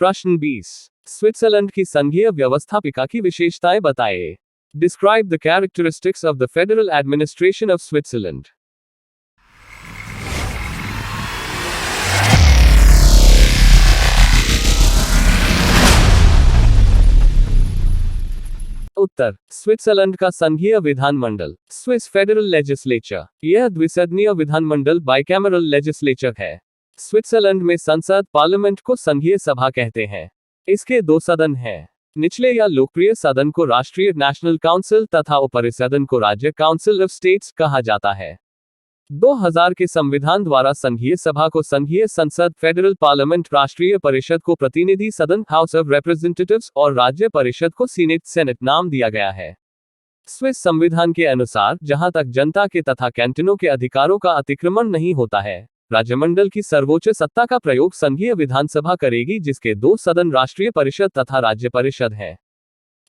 प्रश्न 20। स्विट्जरलैंड की संघीय व्यवस्थापिका की विशेषताएं बताएं। Describe the characteristics of the federal administration of Switzerland. Uttar. Switzerland का संघीय विधानमंडल, स्विस फेडरल लेजिस्लेचर। यह द्विसदनीय विधानमंडल बाइकैमरल लेजिस्लेचर है। स्विट्जरलैंड में संसद पार्लियामेंट को संघीय सभा कहते हैं। इसके दो सदन हैं। निचले या लोकप्रिय सदन को राष्ट्रीय नेशनल काउंसिल तथा ऊपरी सदन को राज्य काउंसिल ऑफ स्टेट्स कहा जाता है। 2000 के संविधान द्वारा संघीय सभा को संघीय संसद फेडरल पार्लियामेंट, राष्ट्रीय परिषद को प्रतिनिधि सदन हाउस ऑफ रिप्रेजेंटेटिव्स और राज्य परिषद को सीनेट सेनेट नाम दिया गया है। स्विस संविधान के अनुसार जहां तक जनता के तथा कैंटनों के अधिकारों का अतिक्रमण नहीं होता है, राज्यमंडल की सर्वोच्च सत्ता का प्रयोग संघीय विधानसभा करेगी, जिसके दो सदन राष्ट्रीय परिषद तथा राज्य परिषद हैं।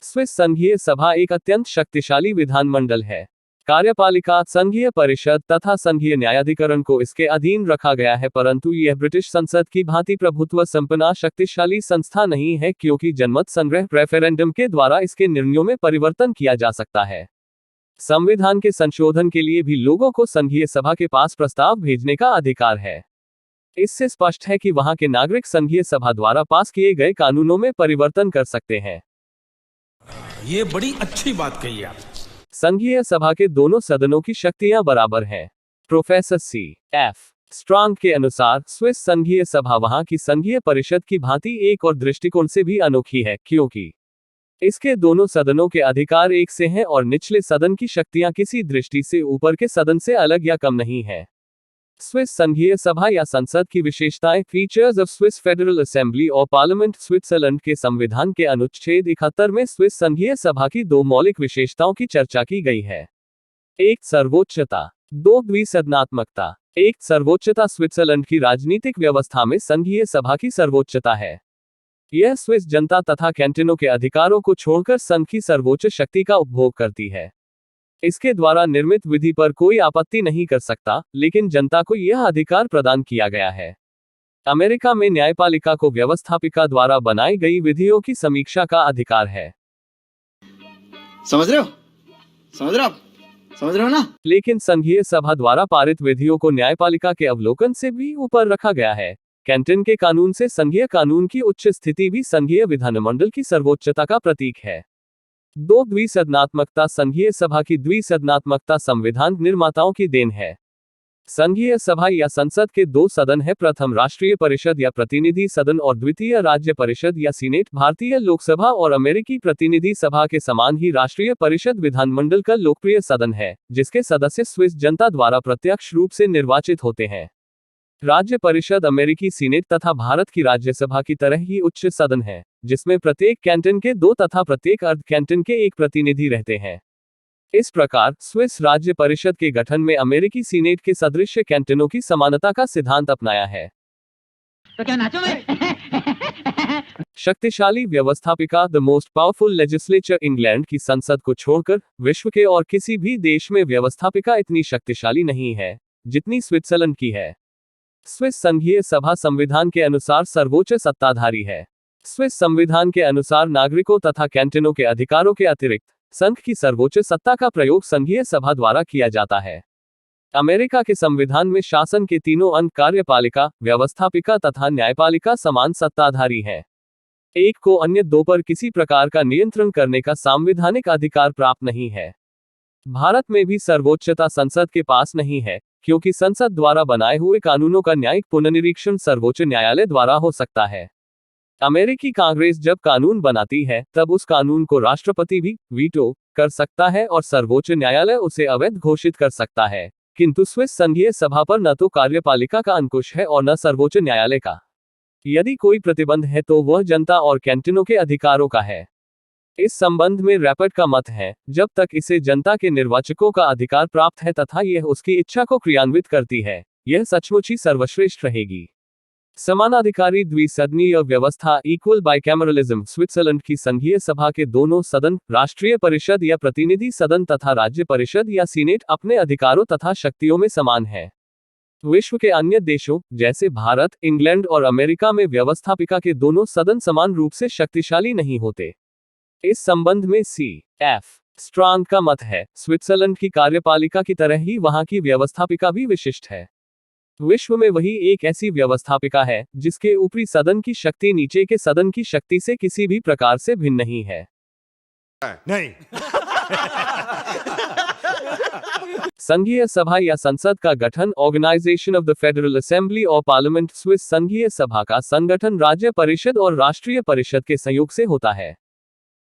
स्विस संघीय सभा एक अत्यंत शक्तिशाली विधानमंडल है। कार्यपालिका, संघीय परिषद तथा संघीय न्यायाधिकरण को इसके अधीन रखा गया है, परंतु यह ब्रिटिश संसद की भांति प्रभुत्व संपन्न शक्तिशाली संस्था नहीं है, क्योंकि जनमत संग्रह रेफरेंडम के द्वारा इसके निर्णयों में परिवर्तन किया जा सकता है। संविधान के संशोधन के लिए भी लोगों को संघीय सभा के पास प्रस्ताव भेजने का अधिकार है। इससे स्पष्ट है कि वहां के नागरिक संघीय सभा द्वारा पास किए गए कानूनों में परिवर्तन कर सकते हैं। ये बड़ी अच्छी बात कही आप। संघीय सभा के दोनों सदनों की शक्तियां बराबर हैं। Professor C.F. स्ट्रांग के अनुसार स्विस संघीय सभा वहां की संघीय परिषद की भांति एक और दृष्टिकोण से भी अनोखी है, क्योंकि इसके दोनों सदनों के अधिकार एक से हैं और निचले सदन की शक्तियां किसी दृष्टि से ऊपर के सदन से अलग या कम नहीं है। स्विस संघीय सभा या संसद की विशेषताएं। Features of Swiss federal assembly और पार्लियामेंट। स्विट्जरलैंड के संविधान के अनुच्छेद 71 में स्विस संघीय सभा की दो मौलिक विशेषताओं की चर्चा की गई है। 1. सर्वोच्चता। 2. द्विसदनात्मकता। 1. सर्वोच्चता स्विट्जरलैंड की राजनीतिक व्यवस्था में संघीय सभा की सर्वोच्चता है। यह स्विस जनता तथा कैंटनों के अधिकारों को छोड़कर संघ की सर्वोच्च शक्ति का उपभोग करती है। इसके द्वारा निर्मित विधि पर कोई आपत्ति नहीं कर सकता, लेकिन जनता को यह अधिकार प्रदान किया गया है। अमेरिका में न्यायपालिका को व्यवस्थापिका द्वारा बनाई गई विधियों की समीक्षा का अधिकार है। समझ रहे हो? समझ रहे हो ना? लेकिन संघीय सभा द्वारा पारित विधियों को न्यायपालिका के अवलोकन से भी ऊपर रखा गया है। कैंटन के कानून से संघीय कानून की उच्च स्थिति भी संघीय विधानमंडल की सर्वोच्चता का प्रतीक है। 2. द्विसदनात्मकता। संघीय सभा की द्विसदनात्मकता संविधान निर्माताओं की देन है। संघीय सभा या संसद के दो सदन है, प्रथम राष्ट्रीय परिषद या प्रतिनिधि सदन और द्वितीय राज्य परिषद या सीनेट। भारतीय लोकसभा और अमेरिकी प्रतिनिधि सभा के समान ही राष्ट्रीय परिषद विधानमंडल का लोकप्रिय सदन है, जिसके सदस्य स्विस जनता द्वारा प्रत्यक्ष रूप से निर्वाचित होते हैं। राज्य परिषद अमेरिकी सीनेट तथा भारत की राज्यसभा की तरह ही उच्च सदन है, जिसमें प्रत्येक कैंटन के दो तथा प्रत्येक अर्ध कैंटन के एक प्रतिनिधि रहते हैं। इस प्रकार स्विस राज्य परिषद के गठन में अमेरिकी सीनेट के सदृश कैंटनों की समानता का सिद्धांत अपनाया है। तो क्या नाचो मैं? शक्तिशाली व्यवस्थापिका। The most powerful legislature. England की संसद को छोड़कर विश्व के और किसी भी देश में व्यवस्थापिका इतनी शक्तिशाली नहीं है जितनी स्विट्जरलैंड की है। स्विस संघीय सभा संविधान के अनुसार सर्वोच्च सत्ताधारी है। स्विस संविधान के अनुसार नागरिकों तथा कैंटनों के अधिकारों के अतिरिक्त संघ की सर्वोच्च सत्ता का प्रयोग संघीय सभा द्वारा किया जाता है। अमेरिका के संविधान में शासन के तीनों अंग कार्यपालिका, व्यवस्थापिका तथा न्यायपालिका समान सत्ताधारी हैं। एक को अन्य दो पर किसी प्रकार का नियंत्रण करने का संवैधानिक अधिकार प्राप्त नहीं है। भारत में भी सर्वोच्चता संसद के पास नहीं है, क्योंकि संसद द्वारा बनाए हुए कानूनों का न्यायिक पुनर्निरीक्षण सर्वोच्च न्यायालय द्वारा हो सकता है। अमेरिकी कांग्रेस जब कानून बनाती है तब उस कानून को राष्ट्रपति भी वीटो कर सकता है और सर्वोच्च न्यायालय उसे अवैध घोषित कर सकता है, किंतु स्विस संघीय सभा पर न तो कार्यपालिका का अंकुश है और न सर्वोच्च न्यायालय का। यदि कोई प्रतिबंध है तो वह जनता और कैंटनों के अधिकारों का है। इस संबंध में रैपर्ट का मत है, जब तक इसे जनता के निर्वाचकों का अधिकार प्राप्त है तथा यह उसकी इच्छा को क्रियान्वित करती है, यह सचमुच ही सर्वश्रेष्ठ रहेगी। समानाधिकारी द्विसदनीय व्यवस्था। Equal bicameralism. स्विट्जरलैंड की संघीय सभा के दोनों सदन, राष्ट्रीय परिषद या प्रतिनिधि सदन तथा राज्य परिषद या सीनेट, अपने अधिकारों तथा शक्तियों में समान है। विश्व के अन्य देशों जैसे भारत, इंग्लैंड और अमेरिका में व्यवस्थापिका के दोनों सदन समान रूप से शक्तिशाली नहीं होते। इस संबंध में C.F. स्ट्रांग का मत है, स्विट्जरलैंड की कार्यपालिका की तरह ही वहां की व्यवस्थापिका भी विशिष्ट है। विश्व में वही एक ऐसी व्यवस्थापिका है जिसके ऊपरी सदन की शक्ति नीचे के सदन की शक्ति से किसी भी प्रकार से भिन्न नहीं है। नहीं। संघीय सभा या संसद का गठन organisation of the federal assembly और पार्लियामेंट स्विस संघीय सभा का संगठन राज्य परिषद और राष्ट्रीय परिषद के संयोग से होता है।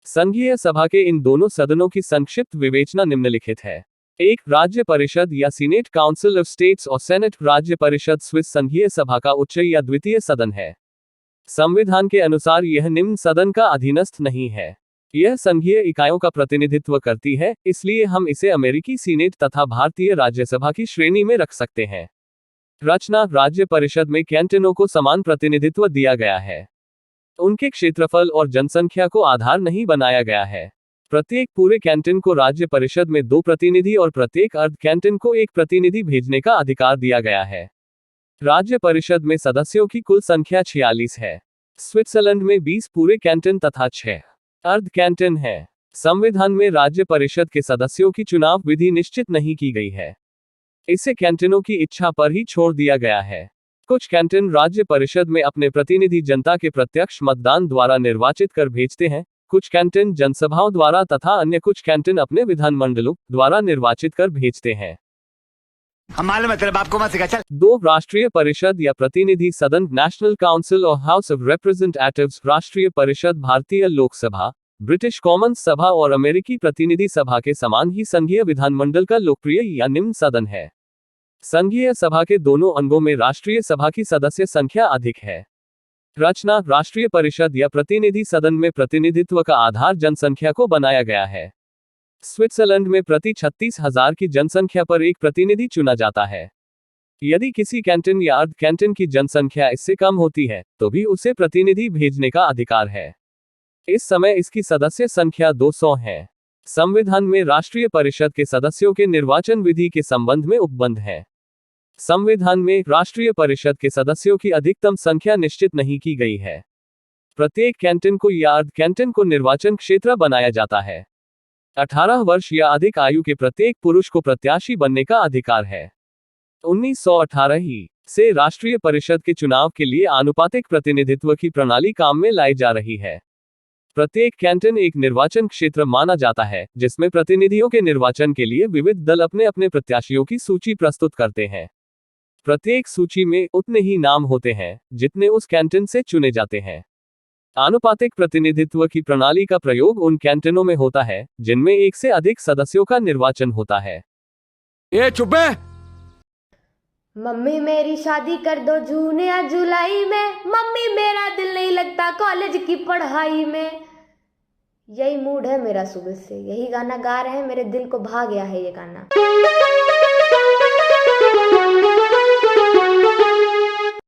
संघीय सभा के इन दोनों सदनों की संक्षिप्त विवेचना निम्नलिखित है। 1. राज्य परिषद या सीनेट काउंसिल ऑफ स्टेट्स और सेनेट। राज्य परिषद स्विस संघीय सभा का उच्च या द्वितीय सदन है। संविधान के अनुसार यह निम्न सदन का अधीनस्थ नहीं है। यह संघीय इकाइयों का प्रतिनिधित्व करती है, इसलिए हम इसे अमेरिकी सीनेट तथा भारतीय राज्यसभा की श्रेणी में रख सकते हैं। रचना: राज्य परिषद में कैंटनों को समान प्रतिनिधित्व दिया गया है। उनके क्षेत्रफल और जनसंख्या को आधार नहीं बनाया गया है। प्रत्येक पूरे कैंटन को राज्य परिषद में 2 प्रतिनिधि और प्रत्येक अर्ध कैंटन को 1 प्रतिनिधि भेजने का अधिकार दिया गया है। राज्य परिषद में सदस्यों की कुल संख्या 46 है। स्विट्जरलैंड में 20 पूरे कैंटन तथा 6 अर्ध कैंटन है। संविधान में राज्य परिषद के सदस्यों की चुनाव विधि निश्चित नहीं की गई है। इसे कैंटनों की इच्छा पर ही छोड़ दिया गया है। कुछ कैंटन राज्य परिषद में अपने प्रतिनिधि जनता के प्रत्यक्ष मतदान द्वारा निर्वाचित कर भेजते हैं, कुछ कैंटन जनसभाओं द्वारा तथा अन्य कुछ कैंटन अपने विधानमंडलों द्वारा निर्वाचित कर भेजते हैं। हम मालूम है तेरे बाप को मत सिखा चल। 2. राष्ट्रीय परिषद या प्रतिनिधि सदन नेशनल काउंसिल और हाउस ऑफ रिप्रेजेंटेटिव्स। राष्ट्रीय परिषद भारतीय लोकसभा, ब्रिटिश कॉमन सभा और अमेरिकी प्रतिनिधि सभा के समान ही संघीय विधानमंडल का लोकप्रिय या निम्न सदन है। संघीय सभा के दोनों अंगों में राष्ट्रीय सभा की सदस्य संख्या अधिक है। रचना: राष्ट्रीय परिषद या प्रतिनिधि सदन में प्रतिनिधित्व का आधार जनसंख्या को बनाया गया है। स्विट्जरलैंड में प्रति 36,000 की जनसंख्या पर 1 प्रतिनिधि चुना जाता है। यदि किसी कैंटन या अर्ध कैंटन की जनसंख्या इससे कम होती है तो भी उसे प्रतिनिधि भेजने का अधिकार है। इस समय इसकी सदस्य संख्या 200 है। संविधान में राष्ट्रीय परिषद के सदस्यों के निर्वाचन विधि के संबंध में उपबंध है। संविधान में राष्ट्रीय परिषद के सदस्यों की अधिकतम संख्या निश्चित नहीं की गई है। प्रत्येक कैंटन को या अर्ध कैंटन को निर्वाचन क्षेत्र बनाया जाता है। 18 वर्ष या अधिक आयु के प्रत्येक पुरुष को प्रत्याशी बनने का अधिकार है। 1918 ही से राष्ट्रीय परिषद के चुनाव के लिए आनुपातिक प्रतिनिधित्व की प्रणाली काम में लाई जा रही है। प्रत्येक कैंटन एक निर्वाचन क्षेत्र माना जाता है, जिसमें प्रतिनिधियों के निर्वाचन के लिए विविध दल अपने अपने प्रत्याशियों की सूची प्रस्तुत करते हैं। प्रत्येक सूची में उतने ही नाम होते हैं जितने उस कैंटन से चुने जाते हैं। आनुपातिक प्रतिनिधित्व की प्रणाली का प्रयोग उन कैंटनों में होता है जिनमें 1 से अधिक सदस्यों का निर्वाचन होता है। ए चुप है। मम्मी मेरी शादी कर दो जून या जुलाई में, मम्मी मेरा दिल नहीं लगता कॉलेज की पढ़ाई में। यही मूड है मेरा सुबह से, यही गाना गा रहे हैं, मेरे दिल को भा गया है ये गाना।